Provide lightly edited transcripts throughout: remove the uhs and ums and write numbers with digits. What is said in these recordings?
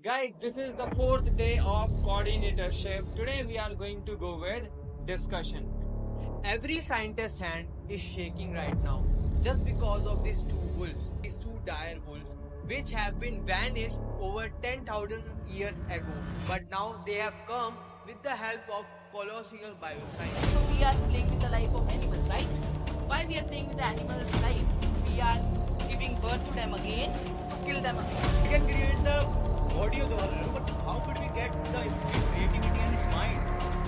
Guys, this is the fourth day of coordinatorship. Today we are going to go with discussion. Every scientist hand is shaking right now just because of these two dire wolves, which have been vanished over 10,000 years ago. But now they have come with the help of colossal bioscience. So we are playing with the life of animals, right? Why we are playing with the animals' life? We are giving birth to them again to kill them again. We can create the body of the world, but how could we get the creativity and its mind?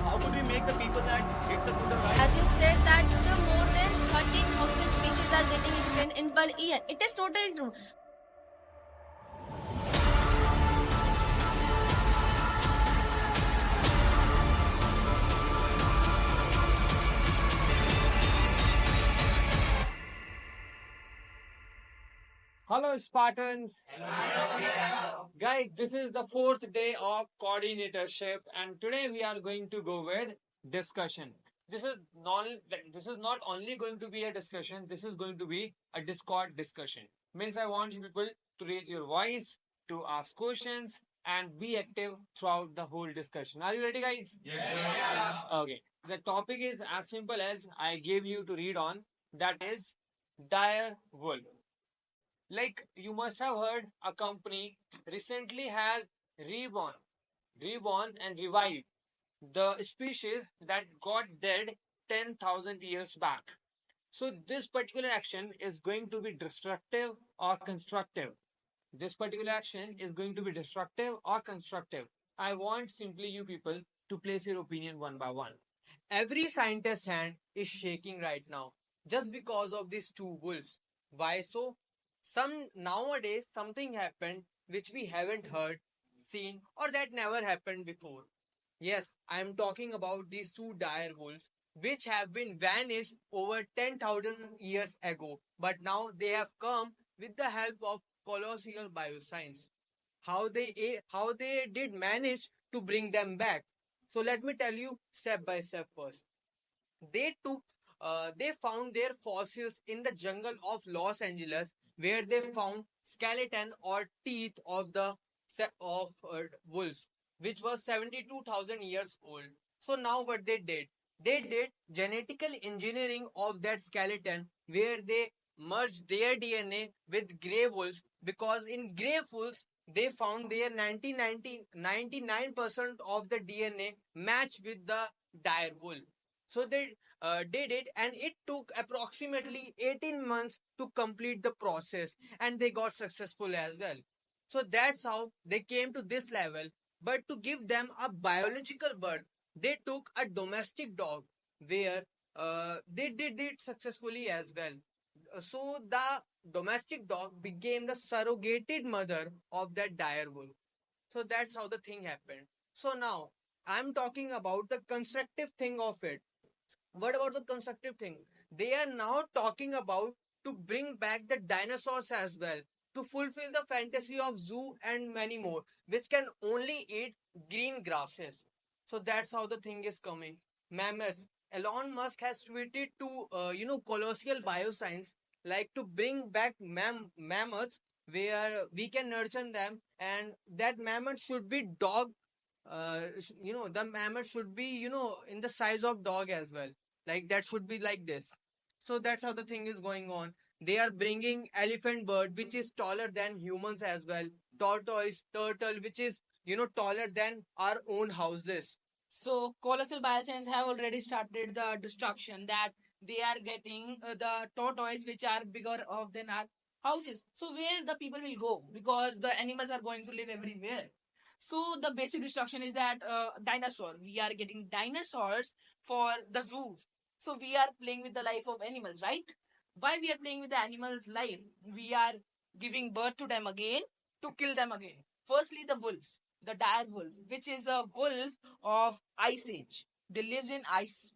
How could we make the people that it's a good or right? As you said that the more than 30,000 species are getting extinct in per year. It is totally true. Hello, Spartans. Guys, this is the fourth day of coordinatorship, and today we are going to go with discussion. This is not only going to be a discussion. This is going to be a Discord discussion. Means I want you people to raise your voice, to ask questions, and be active throughout the whole discussion. Are you ready, guys? Yeah. Okay. The topic is as simple as I gave you to read on. That is dire wolf. Like you must have heard, a company recently has reborn, reborn and revived the species that got dead 10,000 years back. So this particular action is going to be destructive or constructive. This particular action is going to be destructive or constructive. I want simply you people to place your opinion one by one. Every scientist hand is shaking right now just because of these two wolves. Why so? Nowadays something happened which we haven't heard, seen, or that never happened before. Yes, I am talking about these two dire wolves which have been vanished over 10,000 years ago, but now they have come with the help of colossal bioscience. How they did manage to bring them back? So let me tell you step by step first. They found their fossils in the jungle of Los Angeles, where they found skeleton or teeth of the wolves, which was 72,000 years old. So now what they did genetical engineering of that skeleton, where they merged their DNA with grey wolves, because in grey wolves they found their 99% of the DNA match with the dire wolf. So they did it, and it took approximately 18 months to complete the process, and they got successful as well. So that's how they came to this level. But to give them a biological birth, they took a domestic dog, where they did it successfully as well. So the domestic dog became the surrogated mother of that dire wolf. So that's how the thing happened. So now I'm talking about the constructive thing of it. What about the constructive thing? They are now talking about to bring back the dinosaurs as well, to fulfill the fantasy of zoo and many more, which can only eat green grasses. So that's how the thing is coming. Mammoths. Elon Musk has tweeted to colossal bioscience, like to bring back mammoths, where we can nurture them, and that mammoth should be dog. The mammoth should be in the size of dog as well, like that should be like this. So that's how the thing is going on. They are bringing elephant bird, which is taller than humans as well. Tortoise, turtle, which is taller than our own houses. So colossal bioscience have already started the destruction, that they are getting the tortoise which are bigger of than our houses. So where the people will go, because the animals are going to live everywhere. So the basic destruction is that dinosaur. We are getting dinosaurs for the zoos. So we are playing with the life of animals, right? Why we are playing with the animals' life? We are giving birth to them again to kill them again. Firstly, the wolves, the dire wolf, which is a wolf of ice age. They lives in ice,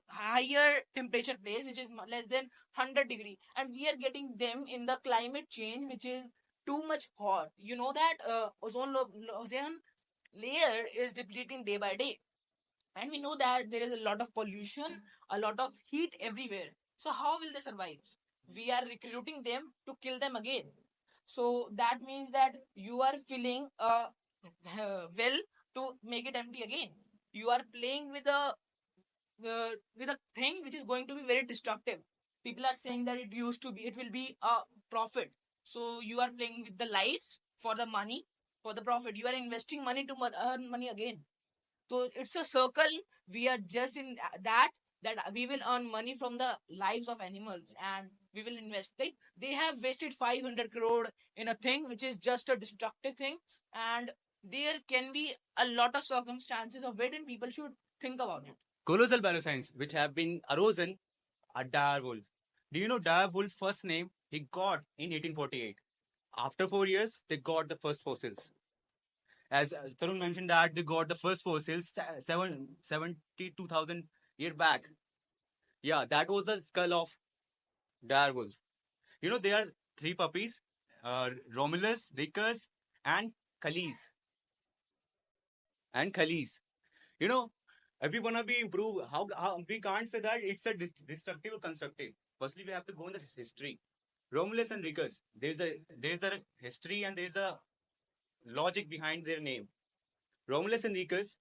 higher temperature place, which is less than 100 degree, and we are getting them in the climate change, which is too much hot. You know that ozone layer is depleting day by day, and we know that there is a lot of pollution, a lot of heat everywhere. So how will they survive? We are recruiting them to kill them again. So that means that you are filling a well to make it empty again. You are playing with a thing which is going to be very destructive. People are saying that it will be a profit. So you are playing with the lives for the money, for the profit. You are investing money to earn money again. So it's a circle. We are just in that we will earn money from the lives of animals and we will invest. They have wasted 500 crore in a thing which is just a destructive thing, and there can be a lot of circumstances of it, and people should think about it. Colossal bioscience, which have been arisen a dire wolf. Do you know dire wolf first name he got in 1848? After 4 years, they got the first fossils. As Tarun mentioned that they got the first fossils 72,000 year back. Yeah, that was the skull of dire wolf. You know, there are three puppies, Romulus, Ricus, and Khalees. And Khalees. You know, if we wanna be improved, how we can't say that it's a destructive or constructive. Firstly, we have to go in the history. Romulus and Ricus. There's the history and there's the logic behind their name. Romulus and Ricus,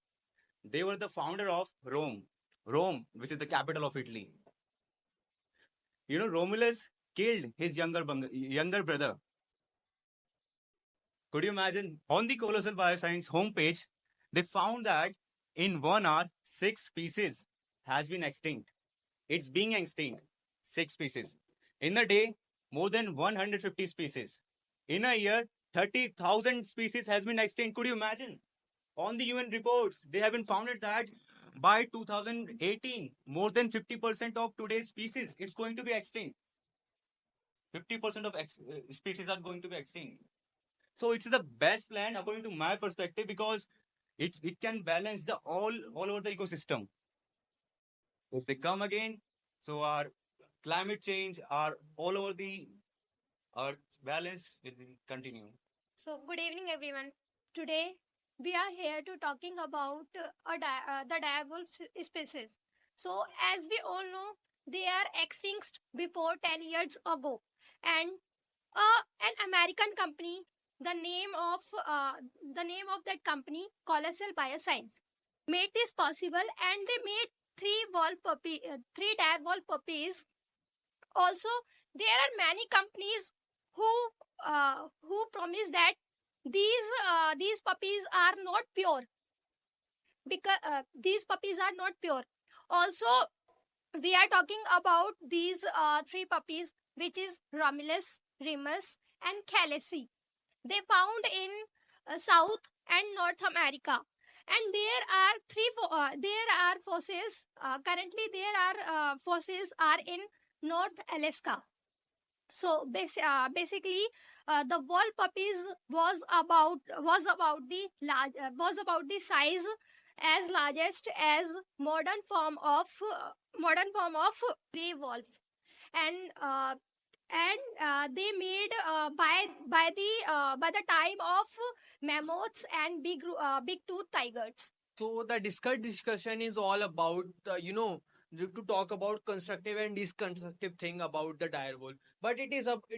they were the founder of Rome. Rome, which is the capital of Italy. You know, Romulus killed his younger brother. Could you imagine? On the Colossal Bioscience homepage, they found that in 1 hour, 6 species has been extinct. It's being extinct. 6 species. In a day, more than 150 species. In a year, 30,000 species has been extinct. Could you imagine? On the UN reports, they have been founded that by 2018, more than 50% of today's species it's going to be extinct. 50% of species are going to be extinct. So it's the best plan according to my perspective because it can balance the all over the ecosystem. If they come again, so our climate change, our all over the our balance will continue. So, good evening, everyone. Today, we are here to talking about the direwolf species. So, as we all know, they are extinct before 10 years ago, and an American company, the name of that company, Colossal Bioscience, made this possible, and they made three direwolf puppies. Also, there are many companies who promise that these puppies are not pure, because these puppies are not pure. Also, we are talking about these three puppies, which is Romulus, Remus, and Khaleesi. They found in South and North America, and there are fossils. Currently, there are fossils are in North Alaska. So basically, the wall puppies was about the size as largest as modern form of gray wolf, and they made by the time of mammoths and big tooth tigers. So the discussion is all about to talk about constructive and deconstructive thing about the direwolf. But it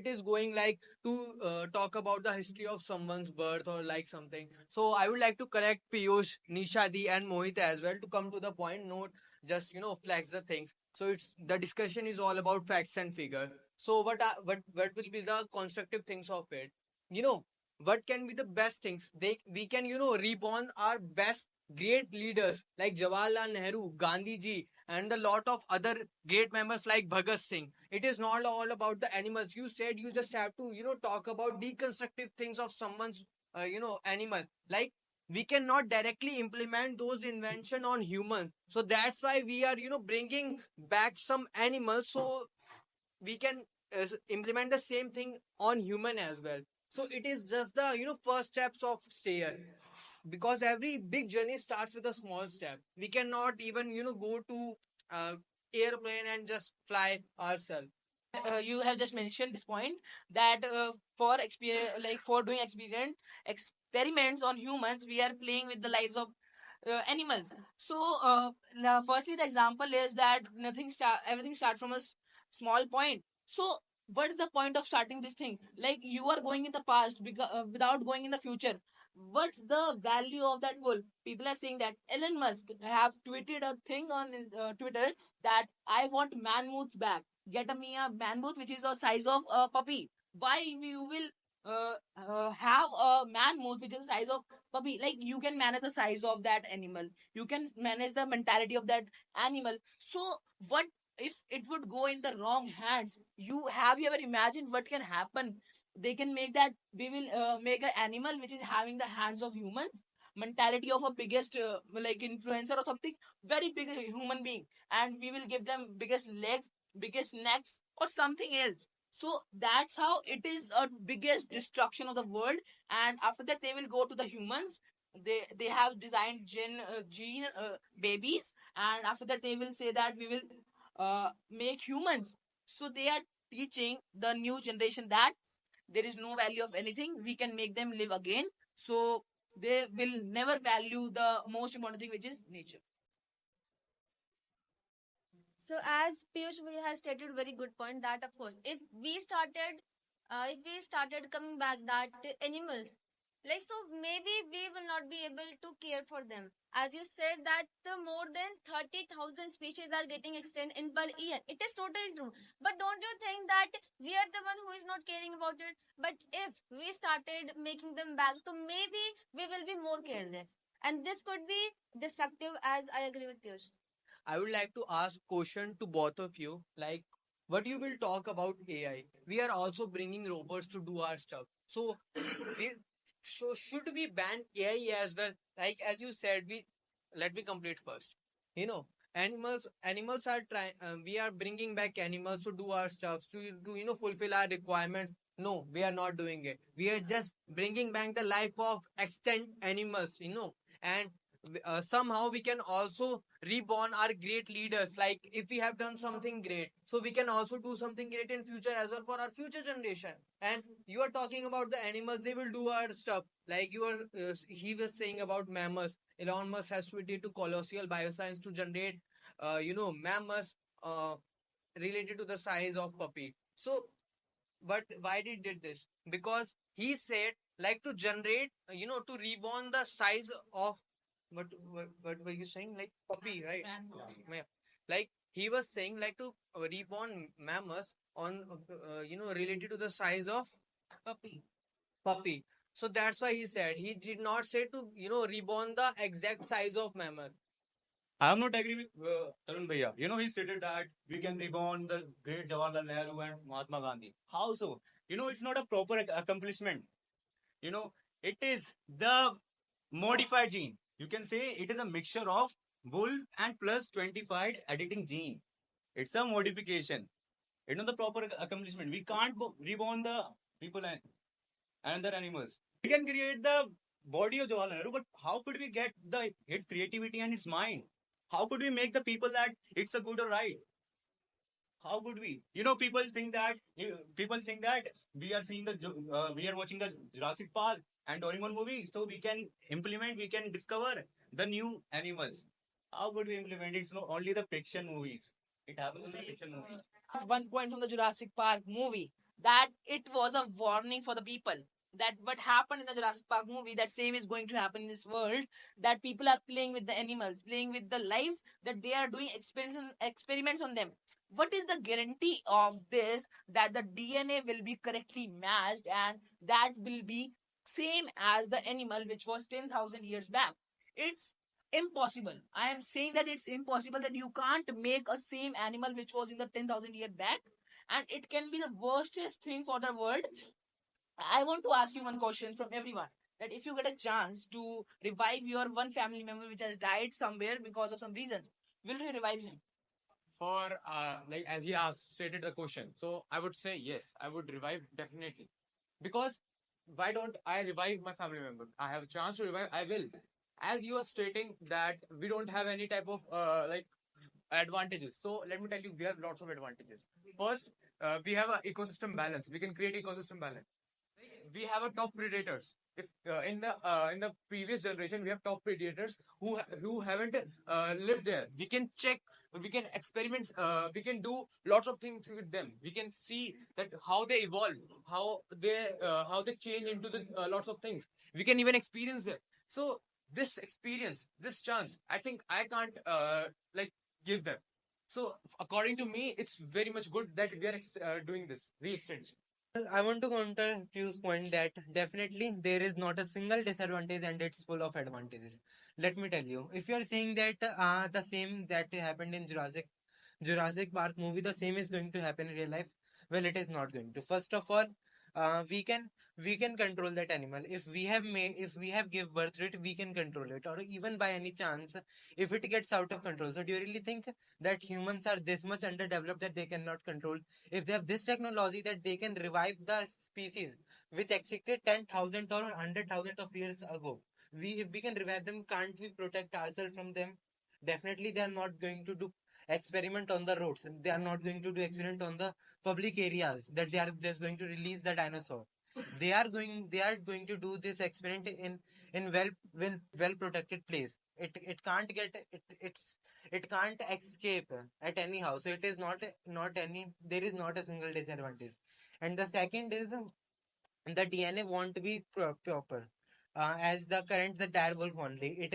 is going like to talk about the history of someone's birth or like something. So I would like to correct Piyush, Nishadi, and Mohit as well to come to the point, not just flex the things. So it's the discussion is all about facts and figure. So what will be the constructive things of it? You know what can be the best things? We can reborn our best great leaders like Jawaharlal Nehru, Gandhi ji, and a lot of other great members like Bhagat Singh. It is not all about the animals. You said you just have to talk about deconstructive things of someone's animal. Like we cannot directly implement those invention on humans. So that's why we are bringing back some animals so we can implement the same thing on human as well. So it is just the first steps of stair, because every big journey starts with a small step. We cannot even go to airplane and just fly ourselves. You have just mentioned this point that for experience, like for doing experiments on humans, we are playing with the lives of animals. So now, firstly, the example is that everything start from a small point. So what's the point of starting this thing? Like you are going in the past without going in the future. what's the value of that wolf? People are saying that Elon Musk have tweeted a thing on Twitter that I want man moose back. Get me a man moose which is the size of a puppy. Why you will have a man moose which is the size of puppy? Like you can manage the size of that animal. You can manage the mentality of that animal. So what if it would go in the wrong hands? You ever imagined what can happen? They can make that we will make an animal which is having the hands of humans, mentality of a biggest like influencer or something, very big human being, and we will give them biggest legs, biggest necks or something else. So that's how it is a biggest destruction of the world. And after that they will go to the humans. They have designed gene babies, and after that they will say that we will make humans. So they are teaching the new generation that there is no value of anything, we can make them live again. So they will never value the most important thing, which is nature. So as Piyush we has stated very good point that of course if we started coming back that animals, like, so maybe we will not be able to care for them. As you said that the more than 30,000 species are getting extinct in per year. It is totally true. But don't you think that we are the one who is not caring about it? But if we started making them back, so maybe we will be more careless. And this could be destructive as I agree with Piyush. I would like to ask question to both of you. Like, what you will talk about AI? We are also bringing robots to do our stuff. So, we, should we ban AI as well? Like as you said, we let me complete first. You know, animals are trying. We are bringing back animals to do our stuff to fulfill our requirements. No, we are not doing it. We are just bringing back the life of extinct animals. And somehow we can also reborn our great leaders. Like if we have done something great, so we can also do something great in future as well for our future generation. And you are talking about the animals, they will do our stuff. Like he was saying about mammoths. Elon Musk has tweeted to Colossal Bioscience to generate mammoths related to the size of puppy. So but why did this? Because he said like to generate, to reborn the size of what were you saying? Like puppy, right? Yeah. Like he was saying like to reborn mammoths on related to the size of Puppy. puppy. So that's why he said he did not say to reborn the exact size of mammoth. I am not agree with Tarun Bhaiya. He stated that we can reborn the great Jawaharlal Nehru and Mahatma Gandhi. How so? It's not a proper accomplishment. You know, it is the modified gene. You can say it is a mixture of bull and plus 25 editing gene. It's a modification. It's not the proper accomplishment. We can't reborn the people and other animals. We can create the body of Jawaharlal Nehru, but how could we get its creativity and its mind? How could we make the people that it's a good or right? How could we? People think that we are watching the Jurassic Park and Doraemon movie, so we can discover the new animals. How could we implement it? It's not only the fiction movies. It happens in the fiction movies. One point from the Jurassic Park movie that it was a warning for the people that what happened in the Jurassic Park movie, that same is going to happen in this world, that people are playing with the animals, playing with the lives, that they are doing experiments on them. What is the guarantee of this that the DNA will be correctly matched and that will be same as the animal which was 10,000 years back? It's impossible. I am saying that it's impossible, that you can't make a same animal which was in the 10,000 year back, and it can be the worstest thing for the world. I want to ask you one question from everyone, that if you get a chance to revive your one family member which has died somewhere because of some reasons, will you revive him? For like as he asked stated the question, so I would say yes, I would revive definitely. Because why don't I revive my family member? I have a chance to revive, I will. As you are stating that we don't have any type of like advantages, so let me tell you we have lots of advantages. First, we have an ecosystem balance, we can create ecosystem balance. We have a top predators, If in the previous generation we have top predators who haven't lived there, we can check, we can experiment, we can do lots of things with them. We can see that how they evolve, how they change into the lots of things. We can even experience them. So this experience, this chance, I think I can't like give them. So according to me, it's very much good that we are doing this re-extension. Well, I want to counter Q's point that definitely there is not a single disadvantage and it's full of advantages. Let me tell you, if you are saying that the same that happened in Jurassic Park movie, the same is going to happen in real life. Well, it is not going to. First of all, we can control that animal. If we have give birth to it, we can control it. Or even by any chance, if it gets out of control. So do you really think that humans are this much underdeveloped that they cannot control? If they have this technology that they can revive the species which existed 10,000 or 100,000 of years ago, if we can revive them, can't we protect ourselves from them? Definitely, they are not going to do experiment on the roads. They are not going to do experiment on the public areas that they are just going to release the dinosaur. They are going to do this experiment in well protected place. It can't get it can't escape at any house. So it is not any there is not a single disadvantage. And the second is the DNA won't be proper. As the current the dire wolf only.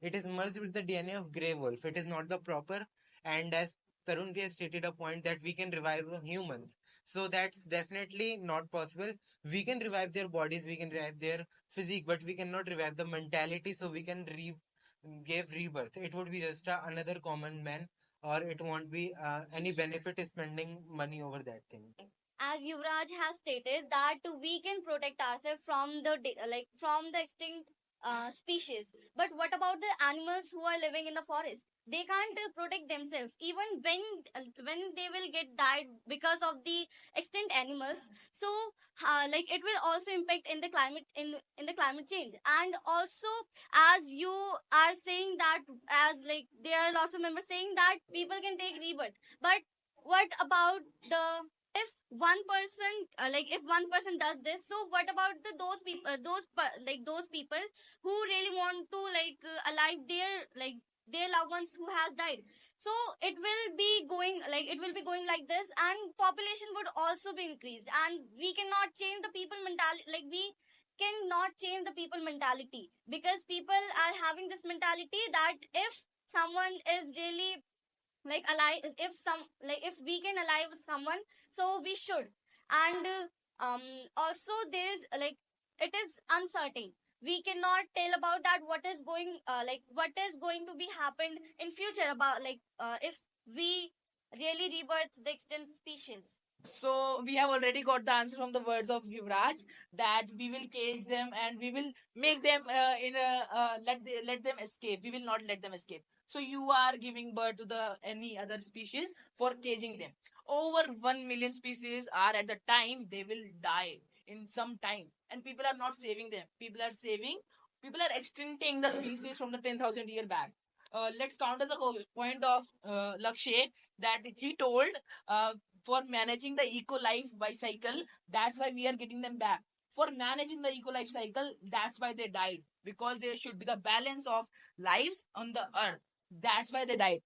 It is merged with the DNA of grey wolf. It is not the proper. And as Tarun has stated a point that we can revive humans. So that's definitely not possible. We can revive their bodies, we can revive their physique, but we cannot revive the mentality. So we can give rebirth. It would be just another common man, or it won't be any benefit spending money over that thing. As Yuvraj has stated that we can protect ourselves from from the extinct species. But what about the animals who are living in the forest? They can't protect themselves even when they will get died because of the extinct animals. So it will also impact in the climate in the climate change. And also, as you are saying that, as like there are lots of members saying that people can take rebirth, but what about the if one person if one person does this, so what about those people those people who really want to alive their loved ones who has died? So it will be going like this, and population would also be increased, and we cannot change the people mentality. We cannot change the people mentality, because people are having this mentality that if someone is really alive, if we can alive someone, so we should. And also there is it is uncertain. We cannot tell about that what is going to be happened in future about if we really rebirth the extinct species. So we have already got the answer from the words of Yuvraj, that we will cage them and we will make them in a let them escape. We will not let them escape. So you are giving birth to the any other species for caging them. Over 1 million species are at the time they will die in some time, and people are not saving them. People are extincting the species from the 10,000 year back. Let's counter the point of Lakshay, that he told for managing the eco life by cycle. That's why we are getting them back. For managing the eco life cycle, that's why they died, because there should be the balance of lives on the earth. That's why they died.